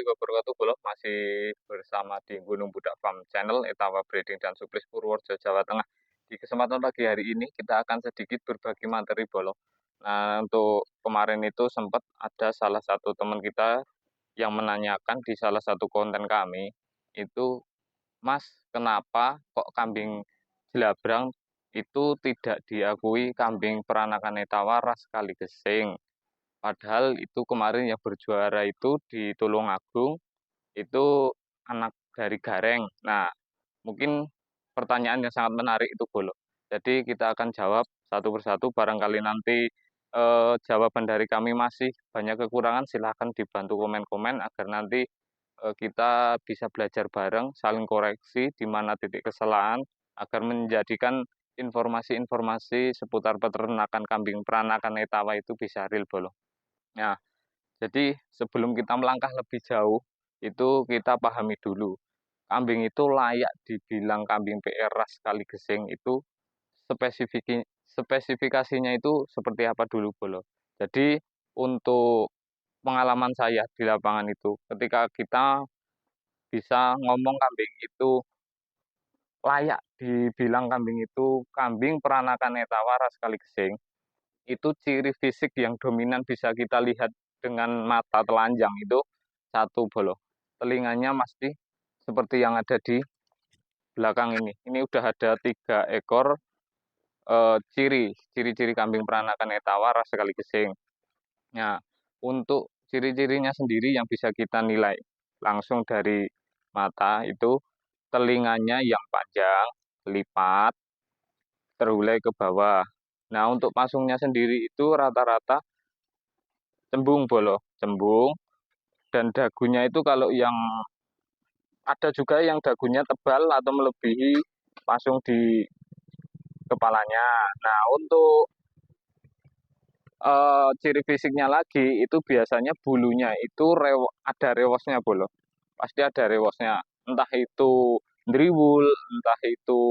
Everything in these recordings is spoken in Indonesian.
warahmatullahi wabarakatuh. Bolo masih bersama di Gunung Budak Farm Channel, Etawa Breeding dan Suplis Purworejo, Jawa Tengah. Di kesempatan pagi hari ini kita akan sedikit berbagi materi Bolo. Nah, untuk kemarin itu sempat ada salah satu teman kita yang menanyakan di salah satu konten kami, itu, Mas, kenapa kok kambing jelabrang itu tidak diakui kambing peranakan Etawa ras Kaligesing? Padahal itu kemarin yang berjuara itu di Tulungagung, itu anak dari Gareng. Nah, mungkin pertanyaan yang sangat menarik itu Bolo. Jadi kita akan jawab satu persatu, barangkali nanti jawaban dari kami masih banyak kekurangan, silahkan dibantu komen-komen agar nanti kita bisa belajar bareng, saling koreksi di mana titik kesalahan, agar menjadikan informasi-informasi seputar peternakan kambing peranakan Etawa itu bisa real Bolo. Nah, jadi sebelum kita melangkah lebih jauh, itu kita pahami dulu. Kambing itu layak dibilang kambing PR ras Kaligesing itu spesifikasinya itu seperti apa dulu Bolo. Jadi untuk pengalaman saya di lapangan itu, ketika kita bisa ngomong kambing itu layak dibilang kambing itu kambing peranakan Etawa ras Kaligesing, itu ciri fisik yang dominan bisa kita lihat dengan mata telanjang itu satu Bolo. Telinganya pasti seperti yang ada di belakang ini. Ini udah ada 3 ekor ciri-ciri kambing peranakan Etawa ras Kaligesing. Nah, untuk ciri-cirinya sendiri yang bisa kita nilai langsung dari mata itu telinganya yang panjang, lipat, terulai ke bawah. Nah, untuk pasungnya sendiri itu rata-rata cembung Bolo, cembung, dan dagunya itu kalau yang ada juga yang dagunya tebal atau melebihi pasung di kepalanya. Nah, untuk ciri fisiknya lagi itu biasanya bulunya itu ada rewosnya Bolo, pasti ada rewosnya, entah itu driwul, entah itu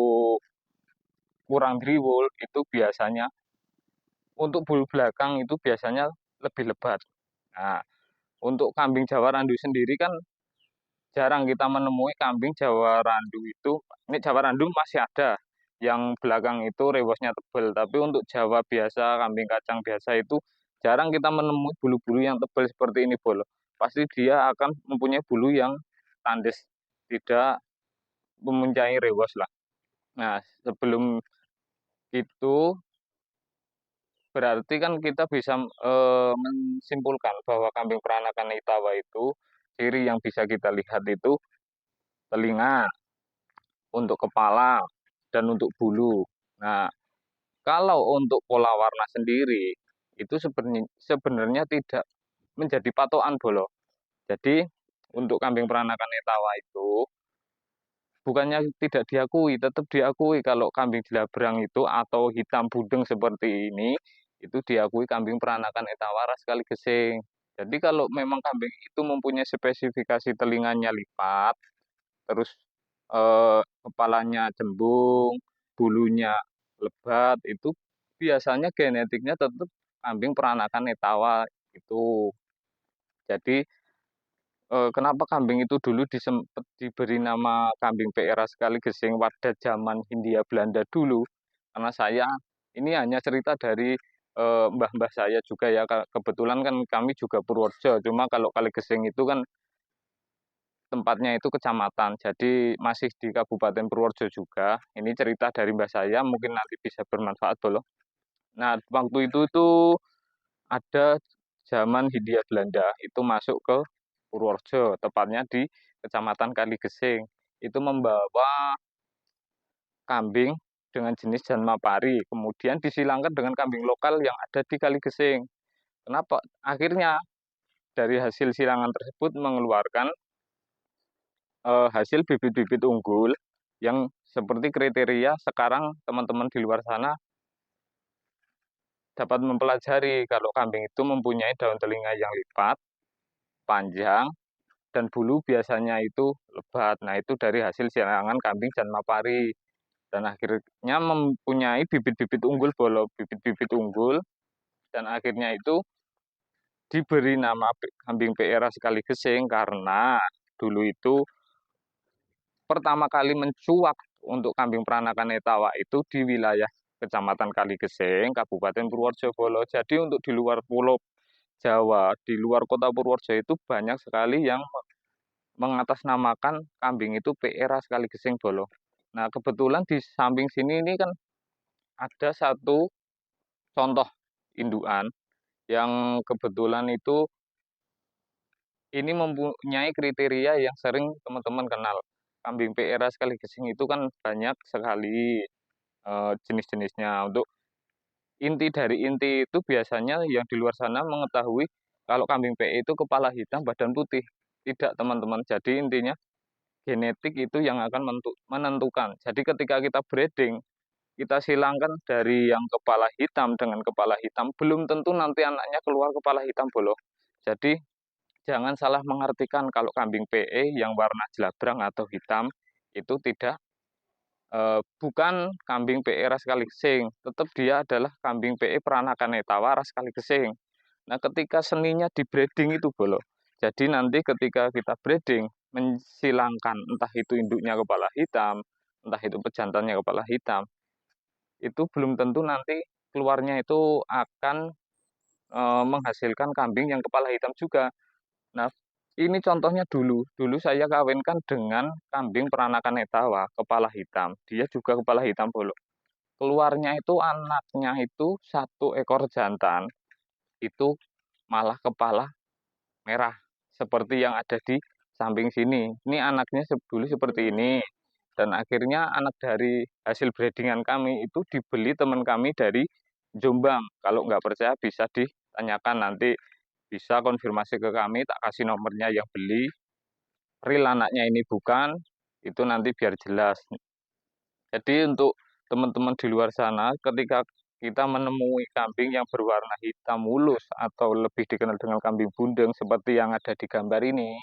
kurang driwul, itu biasanya untuk bulu belakang itu biasanya lebih lebat. Nah, untuk kambing Jawa Randu sendiri kan jarang kita menemui kambing Jawa Randu itu. Ini Jawa Randu masih ada yang belakang itu rewosnya tebal, tapi untuk Jawa biasa, kambing kacang biasa itu jarang kita menemui bulu-bulu yang tebal seperti ini Bolo. Pasti dia akan mempunyai bulu yang tandus, tidak mempunyai rewos lah. Nah, sebelum itu berarti kan kita bisa menyimpulkan bahwa kambing peranakan Etawa itu ciri yang bisa kita lihat itu telinga, untuk kepala, dan untuk bulu. Nah, kalau untuk pola warna sendiri, itu sebenarnya tidak menjadi patokan Bolo. Jadi, untuk kambing peranakan Etawa itu, bukannya tidak diakui, tetap diakui kalau kambing jelabrang itu atau hitam budeng seperti ini, itu diakui kambing peranakan Etawa ras Kaligesing. Jadi kalau memang kambing itu mempunyai spesifikasi telinganya lipat, terus kepalanya cembung, bulunya lebat, itu biasanya genetiknya tetap kambing peranakan Etawa itu. Jadi kenapa kambing itu dulu disempet diberi nama kambing PR sekali gesing pada zaman Hindia Belanda dulu? Karena saya ini hanya cerita dari mbah-mbah saya juga ya. Kebetulan kan kami juga Purworejo. Cuma kalau Kaligesing itu kan tempatnya itu kecamatan, jadi masih di Kabupaten Purworejo juga. Ini cerita dari mbah saya, mungkin nanti bisa bermanfaat Bolo. Nah, waktu itu tuh ada zaman Hindia Belanda itu masuk ke Purworejo, tepatnya di Kecamatan Kaligesing. Itu membawa kambing dengan jenis Janmapari, kemudian disilangkan dengan kambing lokal yang ada di Kaligesing. Kenapa? Akhirnya dari hasil silangan tersebut mengeluarkan hasil bibit-bibit unggul yang seperti kriteria sekarang teman-teman di luar sana dapat mempelajari kalau kambing itu mempunyai daun telinga yang lipat, panjang, dan bulu biasanya itu lebat. Nah, itu dari hasil silangan kambing Janmapari. Dan akhirnya mempunyai bibit-bibit unggul Bolo, bibit-bibit unggul, dan akhirnya itu diberi nama kambing PRA sekali gesing karena dulu itu pertama kali mencuak untuk kambing peranakan Etawa itu di wilayah Kecamatan Kaligesing, Kabupaten Purworejo Bolo. Jadi untuk di luar Pulau Jawa, di luar kota Purworejo itu banyak sekali yang mengatasnamakan kambing itu PRA sekali gesing Bolo. Nah, kebetulan di samping sini ini kan ada satu contoh indukan yang kebetulan itu ini mempunyai kriteria yang sering teman-teman kenal. Kambing PRA sekali gesing itu kan banyak sekali jenis-jenisnya. Untuk inti dari inti itu biasanya yang di luar sana mengetahui kalau kambing PE itu kepala hitam, badan putih. Tidak, teman-teman. Jadi intinya genetik itu yang akan menentukan. Jadi ketika kita breeding, kita silangkan dari yang kepala hitam dengan kepala hitam, belum tentu nanti anaknya keluar kepala hitam bolo. Jadi jangan salah mengartikan kalau kambing PE yang warna jelabrang atau hitam itu tidak bukan kambing PE ras kaligesing, tetap dia adalah kambing PE peranakan Etawa ras kaligesing. Nah, ketika seninya di breeding itu bolo. Jadi nanti ketika kita breeding mensilangkan entah itu induknya kepala hitam, entah itu pejantannya kepala hitam, itu belum tentu nanti keluarnya itu akan menghasilkan kambing yang kepala hitam juga. Nah, ini contohnya dulu. Dulu saya kawinkan dengan kambing peranakan Etawa, kepala hitam. Dia juga kepala hitam bolo. Keluarnya itu anaknya itu satu ekor jantan, itu malah kepala merah. Seperti yang ada di samping sini. Ini anaknya dulu seperti ini. Dan akhirnya anak dari hasil breedingan kami itu dibeli teman kami dari Jombang. Kalau nggak percaya bisa ditanyakan nanti, bisa konfirmasi ke kami, tak kasih nomornya yang beli. Real anaknya ini bukan, itu nanti biar jelas. Jadi untuk teman-teman di luar sana, ketika kita menemui kambing yang berwarna hitam mulus atau lebih dikenal dengan kambing bundeng seperti yang ada di gambar ini,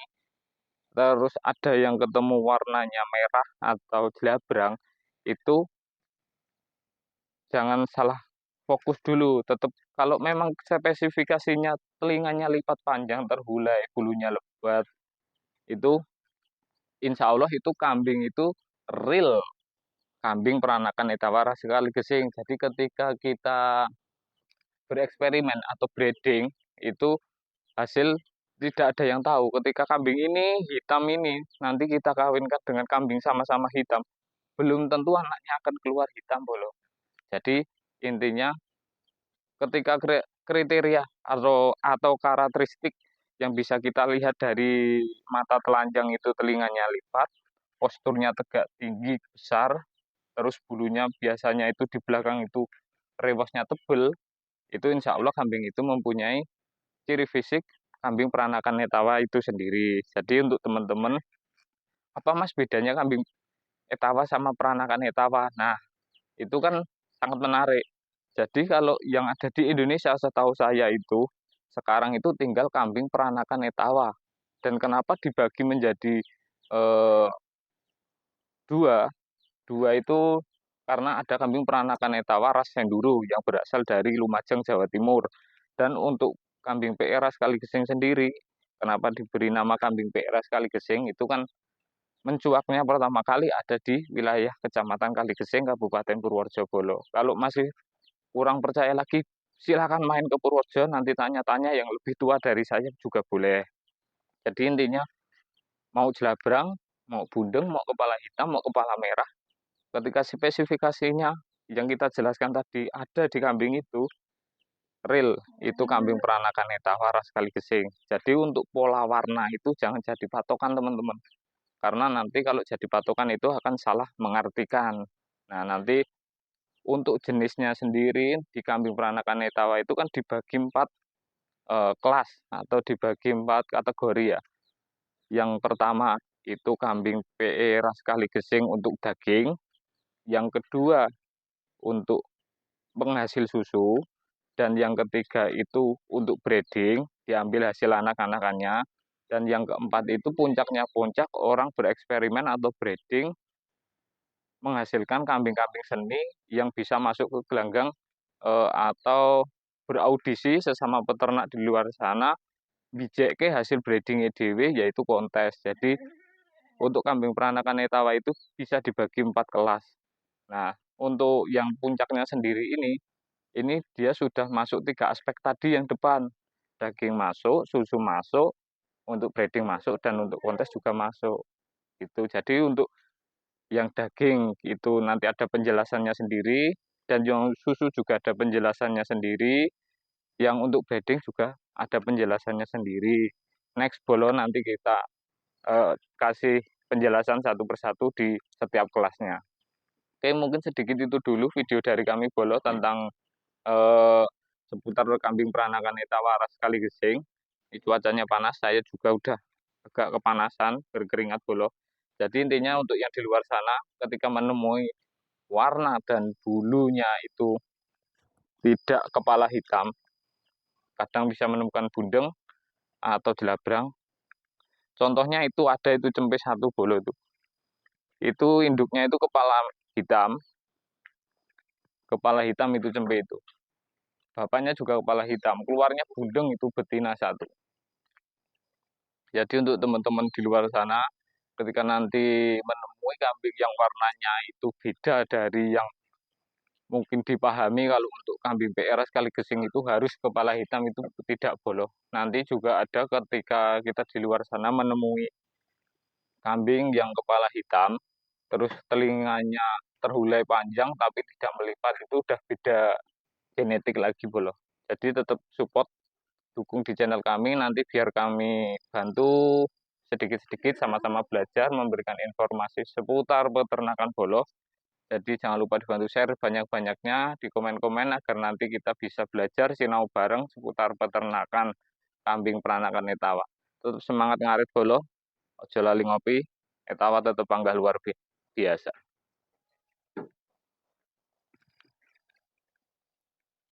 terus ada yang ketemu warnanya merah atau jelabrang, itu jangan salah fokus dulu. Tetap kalau memang spesifikasinya telinganya lipat panjang, terhulai, bulunya lebat, itu insya Allah itu kambing itu real kambing peranakan Etawara sekali gesing. Jadi ketika kita bereksperimen atau breeding itu hasil tidak ada yang tahu. Ketika kambing ini hitam ini nanti kita kawinkan dengan kambing sama-sama hitam, belum tentu anaknya akan keluar hitam bolo. Jadi intinya ketika kriteria atau karakteristik yang bisa kita lihat dari mata telanjang itu telinganya lipat, posturnya tegak tinggi besar, terus bulunya biasanya itu di belakang itu rewosnya tebel, itu insya Allah kambing itu mempunyai ciri fisik kambing peranakan Etawa itu sendiri. Jadi untuk teman-teman, apa mas bedanya kambing Etawa sama peranakan Etawa? Nah, itu kan sangat menarik. Jadi kalau yang ada di Indonesia setahu saya itu, sekarang itu tinggal kambing peranakan Etawa. Dan kenapa dibagi menjadi eh, dua? Dua itu karena ada kambing peranakan Etawa ras Senduro yang berasal dari Lumajang, Jawa Timur. Dan untuk kambing PRA sekali gesing sendiri, kenapa diberi nama kambing PRA sekali gesing, itu kan mencuaknya pertama kali ada di wilayah Kecamatan Kaligesing, Kabupaten Purworejo Bolo. Kalau masih kurang percaya lagi, silakan main ke Purworejo, nanti tanya-tanya yang lebih tua dari saya juga boleh. Jadi intinya, mau jelabrang, mau bundeng, mau kepala hitam, mau kepala merah, ketika spesifikasinya yang kita jelaskan tadi ada di kambing itu real, itu kambing peranakan Etawara sekali gesing. Jadi untuk pola warna itu jangan jadi patokan teman-teman, karena nanti kalau jadi patokan itu akan salah mengartikan. Nah, nanti untuk jenisnya sendiri di kambing peranakan Etawa itu kan dibagi 4 kelas atau dibagi 4 kategori ya. Yang pertama itu kambing PE ras kaligesing untuk daging, yang kedua untuk penghasil susu, dan yang ketiga itu untuk breeding, diambil hasil anak-anakannya, dan yang keempat itu puncaknya puncak orang bereksperimen atau breeding menghasilkan kambing-kambing seni yang bisa masuk ke gelanggang atau beraudisi sesama peternak di luar sana, bijeke hasil breeding dhewe yaitu kontes. Jadi untuk kambing peranakan Etawa itu bisa dibagi 4 kelas. Nah, untuk yang puncaknya sendiri ini dia sudah masuk 3 aspek tadi yang depan. Daging masuk, susu masuk, untuk breeding masuk, dan untuk kontes juga masuk. Gitu. Jadi untuk yang daging itu nanti ada penjelasannya sendiri, dan yang susu juga ada penjelasannya sendiri, yang untuk breeding juga ada penjelasannya sendiri. Next Bolo nanti kita kasih penjelasan satu persatu di setiap kelasnya. Oke, mungkin sedikit itu dulu video dari kami Bolo tentang eh, seputar kambing peranakan Etawa ras Kaligesing. Cuacanya panas, saya juga udah agak kepanasan, berkeringat Bolo. Jadi intinya untuk yang di luar sana, ketika menemui warna dan bulunya itu tidak kepala hitam, kadang bisa menemukan bundeng atau jelabrang. Contohnya itu ada itu cempe satu Bolo itu. Itu induknya itu kepala hitam itu cempe itu. Bapaknya juga kepala hitam, keluarnya bundeng itu betina satu. Jadi untuk teman-teman di luar sana, ketika nanti menemui kambing yang warnanya itu beda dari yang mungkin dipahami kalau untuk kambing PRS Kaligesing itu harus kepala hitam itu tidak boleh. Nanti juga ada ketika kita di luar sana menemui kambing yang kepala hitam, terus telinganya terhulai panjang tapi tidak melipat, itu udah beda genetik lagi bolo. Jadi tetap support, dukung di channel kami, nanti biar kami bantu sedikit-sedikit sama-sama belajar memberikan informasi seputar peternakan bolo. Jadi jangan lupa dibantu share banyak-banyaknya di komen-komen agar nanti kita bisa belajar sinau bareng seputar peternakan kambing peranakan Etawa. Tetap semangat ngarit bolo, ojo lali ngopi, Etawa tetap panggah luar biasa.